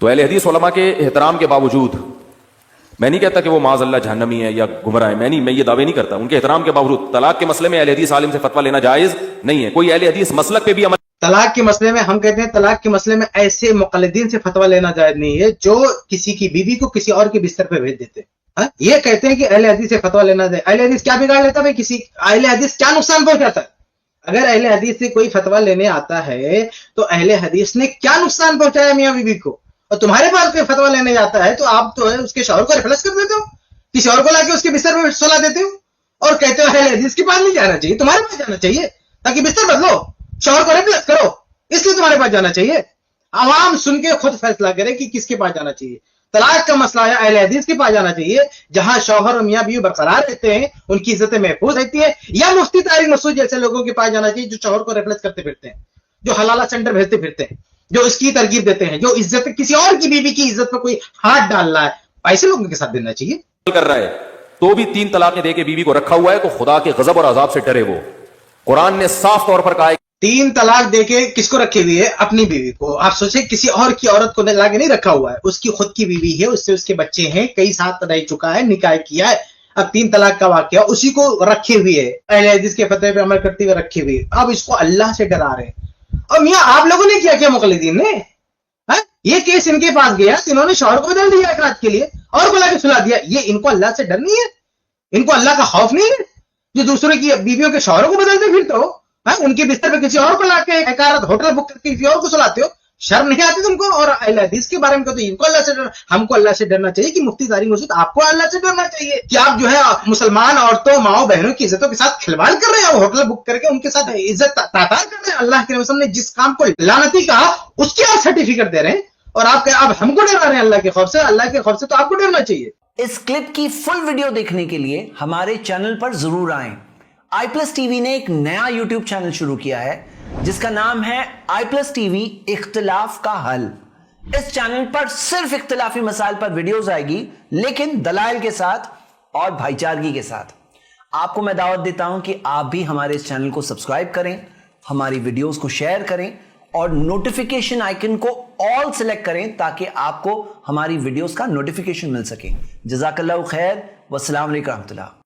تو اہل حدیث علماء کے احترام کے باوجود میں نہیں کہتا کہ وہ معاذ اللہ جہنمی ہے یا گمراہ ہے، میں یہ دعوے نہیں کرتا، ان کے احترام کے باوجود طلاق کے مسئلے میں اہل حدیث عالم سے فتویٰ لینا جائز نہیں ہے. کوئی اہل حدیث مسلک پہ بھی عمل طلاق کے مسئلے میں ہم کہتے ہیں طلاق کے مسئلے میں ایسے مقلدین سے فتویٰ لینا جائز نہیں ہے جو کسی کی بیوی کو کسی اور کے بستر پہ بھیج دیتے ہیں. یہ کہتے ہیں کہ اہل حدیث سے فتویٰ لینا جائے. اہل حدیث کیا بگاڑ لیتا ہے کسی اہل حدیث کیا نقصان پہنچاتا ہے؟ اگر اہل حدیث سے کوئی فتویٰ لینے آتا ہے تو اہل حدیث نے کیا نقصان پہنچایا میاں بیوی کو؟ اور تمہارے پاس کوئی فتویٰ لینے آتا ہے تو آپ تو ہے اس کے شوہر کو ریفلس کر دیتے ہو، کسی اور کو لا کے اس کے بستر پہ سلا دیتے ہو اور کہتے ہو اہل حدیث کے پاس نہیں جانا چاہیے، تمہارے پاس جانا چاہیے تاکہ بستر بدلو، شوہر کو ریفلس کرو، اس لیے تمہارے پاس جانا چاہیے. عوام سن کے خود فیصلہ کرے کہ کس کے پاس جانا چاہیے. طلاق کا مسئلہ ہے اہل حدیث کے پاس جانا چاہیے جہاں شوہر اور میاں بیوی برقرار رہتے ہیں، ان کی عزتیں محفوظ رہتی ہے، یا مفتی طارق مسعود جیسے لوگوں کے پاس جانا چاہیے جو شوہر کو ریفلس کرتے پھرتے ہیں، جو حلالہ سینٹر بھیجتے پھرتے ہیں، جو اس کی ترغیب دیتے ہیں، جو عزت کسی اور کی بیوی کی عزت پہ کوئی ہاتھ ڈال رہا ہے، ایسے لوگوں کے ساتھ دینا چاہیے. کر رہا ہے تو بھی 3 طلاقیں دے کے بیوی کو رکھا ہوا ہے تو خدا کے غضب اور عذاب سے ڈرے. وہ قرآن نے صاف طور پر کہا ہے 3 طلاق دے کے کس کو رکھی ہوئی ہے؟ اپنی بیوی کو. آپ سوچیں کسی اور کی عورت کو لا کے نہیں رکھا ہوا ہے، اس کی خود کی بیوی ہے، اس سے اس کے بچے ہیں، کئی ساتھ رہ چکا ہے، نکاح کیا ہے. اب 3 طلاق کا واقعہ اسی کو رکھے ہوئے ہے، اہل حدیث کے فتوے پہ عمل کرتے ہوئے رکھے ہوئے. اب اس کو اللہ سے ڈرا رہے ہیں. اور میاں آپ لوگوں نے کیا مقلدین نے یہ کیس ان کے پاس گیا، انہوں نے شوہر کو بدل دیا ایک رات کے لیے اور بلا کے سلا دیا. یہ ان کو اللہ سے ڈر نہیں ہے؟ ان کو اللہ کا خوف نہیں ہے جو دوسروں کی بیویوں کے شوہروں کو بدلتے پھرتے ہو؟ ان کے بستر پہ کسی اور کو لا کے ایک رات ہوٹل بک کر کے کسی اور کو سلاتے ہو؟ شرم نہیں آتی تم کو؟ اور اہل حدیث کے بارے میں کہتے ان کو اللہ سے ہم کو اللہ سے ڈرنا چاہیے کہ مفتی طارق مسعود آپ کو اللہ سے ڈرنا چاہیے کہ آپ جو ہے مسلمان عورتوں ماؤں بہنوں کی عزتوں کے ساتھ کھلواڑ کر رہے ہیں، ہوٹل بک کر کے ان کے ساتھ عزت تاطار کر رہے ہیں. اللہ کے رسول نے جس کام کو لعنتی کہا اس کے آپ سرٹیفکیٹ دے رہے ہیں اور آپ ہم کو ڈرا رہے ہیں اللہ کے خوف سے. اللہ کے خوف سے تو آپ کو ڈرنا چاہیے. اس کلپ کی فل ویڈیو دیکھنے کے لیے ہمارے چینل پر ضرور آئیں. آئی پلس ٹی وی نے ایک نیا یوٹیوب چینل شروع کیا ہے جس کا نام ہے آئی پلس ٹی وی اختلاف کا حل. اس چینل پر صرف اختلافی مسائل پر ویڈیوز آئے گی، لیکن دلائل کے ساتھ اور بھائی چارگی کے ساتھ. آپ کو میں دعوت دیتا ہوں کہ آپ بھی ہمارے اس چینل کو سبسکرائب کریں، ہماری ویڈیوز کو شیئر کریں اور نوٹیفیکیشن آئیکن کو آل سلیکٹ کریں تاکہ آپ کو ہماری ویڈیوز کا نوٹیفیکیشن مل سکے. جزاک اللہ خیر، والسلام علیکم ورحمۃ اللہ.